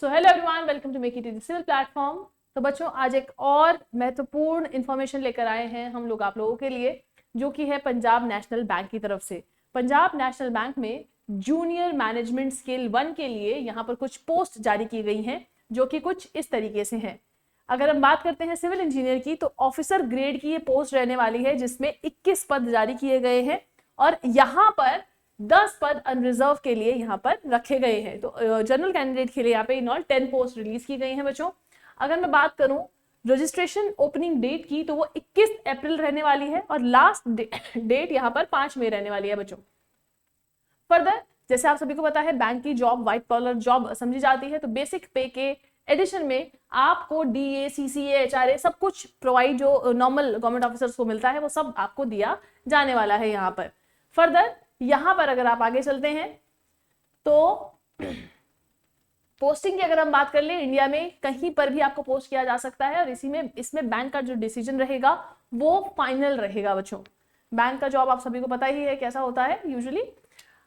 So hello everyone, welcome to make it easy civil platform. तो बच्चों, आज एक और महत्वपूर्ण इन्फॉर्मेशन लेकर आए हैं हम लोग आप लोगों के लिए, जो कि है पंजाब नेशनल बैंक की तरफ से। पंजाब नेशनल बैंक में जूनियर मैनेजमेंट स्किल 1 के लिए यहाँ पर कुछ पोस्ट जारी की गई हैं, जो कि कुछ इस तरीके से हैं। अगर हम बात करते हैं सिविल इंजीनियर की, तो ऑफिसर ग्रेड की ये पोस्ट रहने वाली है, जिसमें 21 पद जारी किए गए हैं और यहाँ पर 10 पद अनरिजर्व के लिए यहाँ पर रखे गए हैं। तो जनरल कैंडिडेट के लिए यहाँ पे इन ऑल 10 पोस्ट रिलीज की गई हैं बच्चों। अगर मैं बात करूं रजिस्ट्रेशन ओपनिंग डेट की, तो वो 21 अप्रैल रहने वाली है और लास्ट डेट यहाँ पर 5 मई रहने वाली है बच्चों। फर्दर, जैसे आप सभी को पता है, बैंक की जॉब व्हाइट कॉलर जॉब समझी जाती है, तो बेसिक पे के एडिशन में आपको डीए, सीसीए, एचआरए सब कुछ प्रोवाइड जो नॉर्मल गवर्नमेंट ऑफिसर्स को मिलता है, वो सब आपको दिया जाने वाला है यहाँ पर। फर्दर, यहां पर अगर आप आगे चलते हैं तो पोस्टिंग की अगर हम बात कर ले, इंडिया में कहीं पर भी आपको पोस्ट किया जा सकता है और इसमें बैंक का जो डिसीजन रहेगा वो फाइनल रहेगा बच्चों। बैंक का जॉब आप सभी को पता ही है कैसा होता है यूजुअली।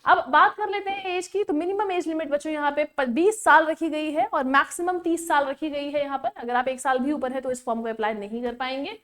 अब बात कर लेते हैं एज की, तो मिनिमम एज लिमिट बच्चों यहाँ पे 20 साल रखी गई है और मैक्सिमम 30 साल रखी गई है यहाँ पर। अगर आप 1 साल भी ऊपर है तो इस फॉर्म को अप्लाई नहीं कर पाएंगे।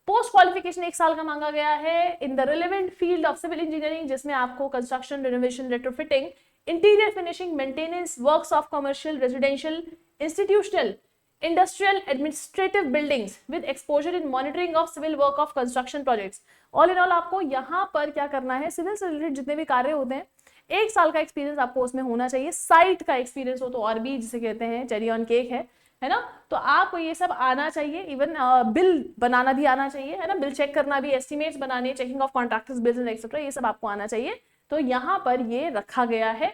पोस्ट क्वालिफिकेशन 1 साल का मांगा गया है in the relevant field of civil engineering, जिसमें आपको construction, renovation, retrofitting, interior finishing, maintenance, works of commercial, residential, institutional, industrial, administrative buildings with exposure in monitoring of civil work of construction projects. All in all आपको यहाँ पर क्या करना है, civil से related जितने भी कार्य होते हैं 1 साल का एक्सपीरियंस आपको उसमें होना चाहिए। साइट का एक्सपीरियंस हो तो और भी, जिसे कहते हैं चेरी ऑन केक है ना। तो आपको ये सब आना चाहिए, इवन बिल बनाना भी आना चाहिए, है ना, बिल चेक करना भी, एस्टिमेट्स बनाने, checking of contractors bills and etcetera, ये सब आपको आना चाहिए। तो यहाँ पर ये रखा गया है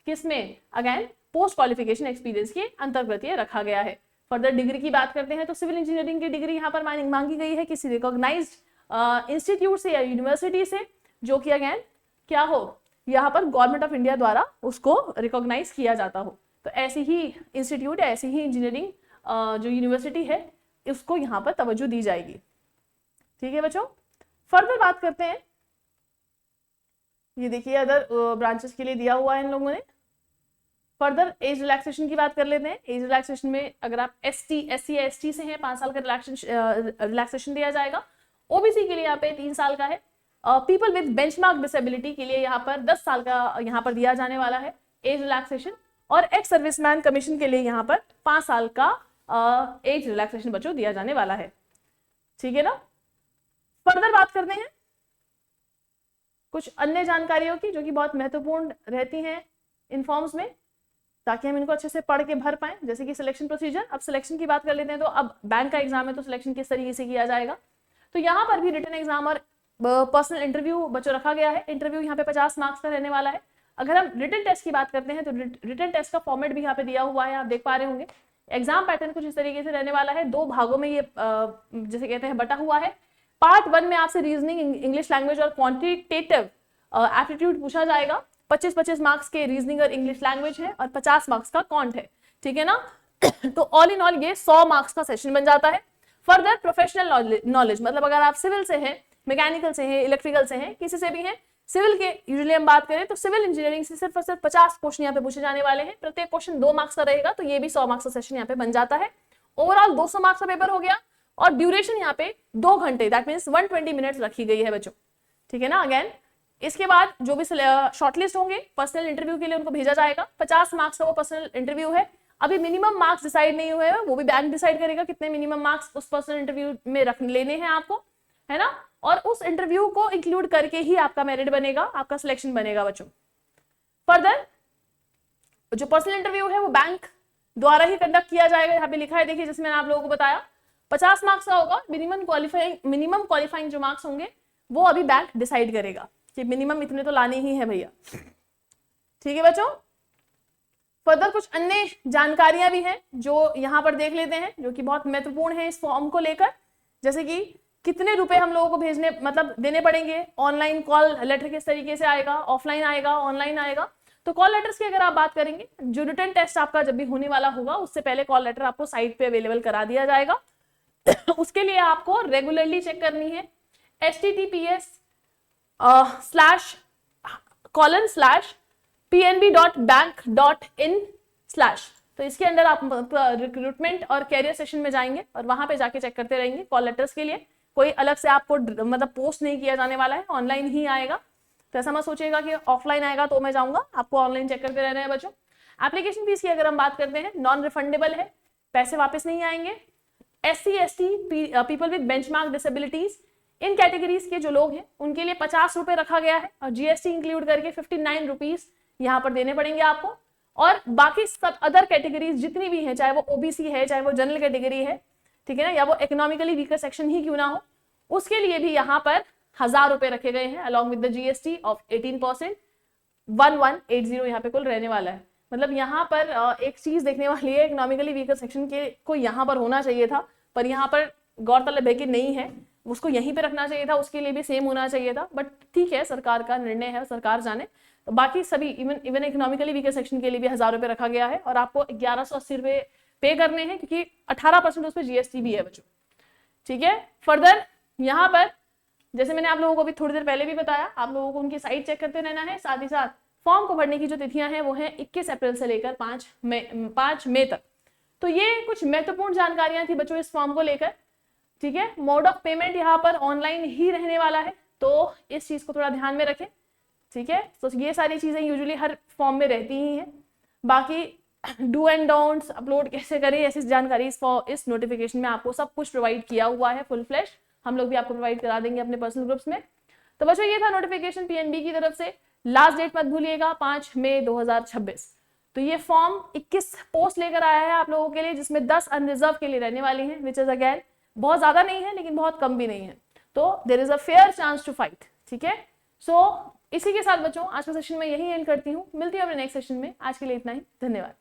किसमें, अगेन पोस्ट क्वालिफिकेशन एक्सपीरियंस के अंतर्गत ये रखा गया है। फर्दर डिग्री की बात करते हैं तो सिविल इंजीनियरिंग की डिग्री यहाँ पर मांगी गई है किसी रिकॉग्नाइज्ड इंस्टीट्यूट से या यूनिवर्सिटी से, जो कि अगेन क्या हो, यहाँ पर गवर्नमेंट ऑफ इंडिया द्वारा उसको रिकॉग्नाइज किया जाता हो। तो ऐसी ही इंस्टीट्यूट या ऐसी ही इंजीनियरिंग जो यूनिवर्सिटी है उसको यहाँ पर तवज्जो दी जाएगी। ठीक है बच्चों, फर्दर बात करते हैं। ये देखिए अदर ब्रांचेस के लिए दिया हुआ है इन लोगों ने। फर्दर एज रिलैक्सेशन की बात कर लेते हैं। एज रिलैक्सेशन में अगर आप एससी या एसटी से हैं 5 साल का रिलैक्सेशन दिया जाएगा। ओबीसी के लिए यहाँ पे 3 साल का है। पीपल विद बेंचमार्क डिसेबिलिटी के लिए यहाँ पर 10 साल का यहाँ पर दिया जाने वाला है एज रिलैक्सेशन। और एक्स सर्विसमैन कमीशन के लिए यहाँ पर 5 साल का एज रिलैक्सेशन बच्चों दिया जाने वाला है। ठीक है ना। फर्दर बात करते हैं कुछ अन्य जानकारियों की, जो कि बहुत महत्वपूर्ण रहती हैं इन फॉर्म्स में, ताकि हम इनको अच्छे से पढ़ के भर पाएं। जैसे कि सिलेक्शन प्रोसीजर। अब सिलेक्शन की बात कर लेते हैं, तो अब बैंक का एग्जाम है तो सिलेक्शन किस तरीके से किया जाएगा। तो यहाँ पर भी रिटन एग्जाम और पर्सनल इंटरव्यू बच्चों रखा गया है। इंटरव्यू यहाँ पे 50 मार्क्स का रहने वाला है। अगर हम रिटन टेस्ट की बात करते हैं तो रिटन टेस्ट का फॉर्मेट भी यहाँ पे दिया हुआ है, आप देख पा रहे होंगे। एग्जाम पैटर्न कुछ इस तरीके से रहने वाला है। 2 भागों में ये जैसे कहते हैं बटा हुआ है। पार्ट 1 में आपसे रीजनिंग, इंग्लिश लैंग्वेज और क्वांटिटेटिव एप्टीट्यूड पूछा जाएगा। 25-25 मार्क्स के रीजनिंग और इंग्लिश लैंग्वेज है और 50 मार्क्स का क्वांट है। ठीक है ना। तो ऑल इन ऑल ये 100 मार्क्स का सेशन बन जाता है। फर्दर प्रोफेशनल नॉलेज, मतलब अगर आप सिविल से हैं, मैकेनिकल से हैं, इलेक्ट्रिकल से हैं, किसी से भी हैं, सिविल के यूजुअली हम बात करें तो सिविल इंजीनियरिंग से सिर्फ और सिर्फ 50 क्वेश्चन यहाँ पे पूछे जाने वाले हैं। प्रत्येक क्वेश्चन 2 मार्क्स का रहेगा, तो ये भी 100 मार्क्स का सेशन यहाँ पे बन जाता है। ओवरऑल 200 मार्क्स का पेपर हो गया और ड्यूरेशन यहाँ पे 2 घंटे, दैट मीन्स 120 मिनट्स रखी गई है बच्चों। ठीक है ना। अगेन इसके बाद जो भी शॉर्टलिस्ट होंगे पर्सनल इंटरव्यू के लिए उनको भेजा जाएगा। 50 मार्क्स का वो पर्सनल इंटरव्यू है। अभी मिनिमम मार्क्स डिसाइड नहीं हुए हैं, वो भी बैंक डिसाइड करेगा कितने मिनिमम मार्क्स उस पर्सनल इंटरव्यू में लेने हैं आपको, है ना। और उस इंटरव्यू को इंक्लूड करके ही आपका मेरिट बनेगा, आपका सिलेक्शन बनेगा बच्चों। फर्दर जो पर्सनल इंटरव्यू है वो बैंक द्वारा ही कंडक्ट किया जाएगा। यहाँ पे लिखा है, देखिए, जिसमें आप लोगों को बताया 50 मार्क्स का होगा। मिनिमम क्वालिफाइंग जो मार्क्स होंगे वो अभी बैंक डिसाइड करेगा कि मिनिमम इतने तो लाने ही है भैया। ठीक है बच्चों। फर्दर कुछ अन्य जानकारियां भी हैं जो यहाँ पर देख लेते हैं, जो कि बहुत महत्वपूर्ण है इस फॉर्म को लेकर। जैसे कि कितने रुपए हम लोगों को भेजने मतलब देने पड़ेंगे, ऑनलाइन कॉल लेटर किस तरीके से आएगा, ऑफलाइन आएगा, ऑनलाइन आएगा। तो कॉल लेटर्स की अगर आप बात करेंगे, जो रिटन टेस्ट आपका जब भी होने वाला होगा उससे पहले कॉल लेटर आपको साइट पे अवेलेबल करा दिया जाएगा। उसके लिए आपको रेगुलरली चेक करनी है https://pnb.bank.in/ तो इसके अंदर आप रिक्रूटमेंट और कैरियर सेशन में जाएंगे और वहां पे जाके चेक करते रहेंगे कॉल लेटर्स के लिए। कोई अलग से आपको मतलब पोस्ट नहीं किया जाने वाला है, ऑनलाइन ही आएगा। तो ऐसा मत सोचिएगा कि ऑफलाइन आएगा तो मैं जाऊंगा, आपको ऑनलाइन चेक करते रहना है बच्चों। एप्लीकेशन फीस की अगर हम बात करते हैं, नॉन रिफंडेबल है, पैसे वापस नहीं आएंगे। SC ST people with benchmark disabilities, in categories के जो लोग हैं उनके लिए 50 रुपए रखा गया है और GST इंक्लूड करके 59 रुपीज यहाँ पर देने पड़ेंगे आपको। और बाकी सब अदर कैटेगरीज जितनी भी हैं, चाहे वो OBC है, चाहे वो जनरल कैटेगरी है, ठीक है ना, या वो इकोनॉमिकली वीकर सेक्शन ही क्यों ना हो, उसके लिए भी यहाँ पर 1000 रुपए रखे गए हैं along with the GST of 18%। 1180 यहाँ पे कुल रहने वाला है। मतलब यहाँ पर एक चीज देखने वाली है, इकोनॉमिकली वीकर सेक्शन के को यहाँ पर होना चाहिए था, पर यहाँ पर गौरतलब है कि नहीं है, उसको यहीं पे रखना चाहिए था, उसके लिए भी सेम होना चाहिए था। बट ठीक है, सरकार का निर्णय है, सरकार जाने। तो बाकी सभी इवन इकोनॉमिकली वीकर सेक्शन के लिए भी 1000 रुपए रखा गया है और आपको 1180 रुपए पे करने हैं, क्योंकि 18% उस पर GST भी है बच्चों, ठीक है। फर्दर यहाँ पर जैसे मैंने आप लोगों को भी थोड़ी देर पहले भी बताया, आप लोगों को उनकी साइट चेक करते रहना है। साथ ही साथ फॉर्म को भरने की जो तिथियां हैं वो हैं 21 अप्रैल से लेकर 5 मई तक। तो ये कुछ महत्वपूर्ण जानकारियां थी बच्चों इस फॉर्म को लेकर, ठीक है। मोड ऑफ पेमेंट यहाँ पर ऑनलाइन ही रहने वाला है, तो इस चीज को थोड़ा ध्यान में रखें, ठीक है। तो ये सारी चीजें यूजुअली हर फॉर्म में रहती ही हैं। बाकी डू एंड डोंट्स, अपलोड कैसे करें, ऐसी जानकारी इस नोटिफिकेशन में आपको सब कुछ प्रोवाइड किया हुआ है फुल फ्लैश। हम लोग भी आपको प्रोवाइड करा देंगे अपने पर्सनल ग्रुप्स में। तो बच्चों ये था नोटिफिकेशन PNB की तरफ से। लास्ट डेट मत भूलिएगा 5 मई 2026। तो ये फॉर्म 21 पोस्ट लेकर आया है आप लोगों के लिए, जिसमें 10 अनरिजर्व के लिए रहने वाली हैं, विच इज अगेन बहुत ज्यादा नहीं है लेकिन बहुत कम भी नहीं है। तो there is a fair chance to fight, ठीक है। सो इसी के साथ बच्चों आज का सेशन में यही एंड करती हूँ, मिलती हूँ अपने नेक्स्ट सेशन में। आज के लिए इतना ही, धन्यवाद।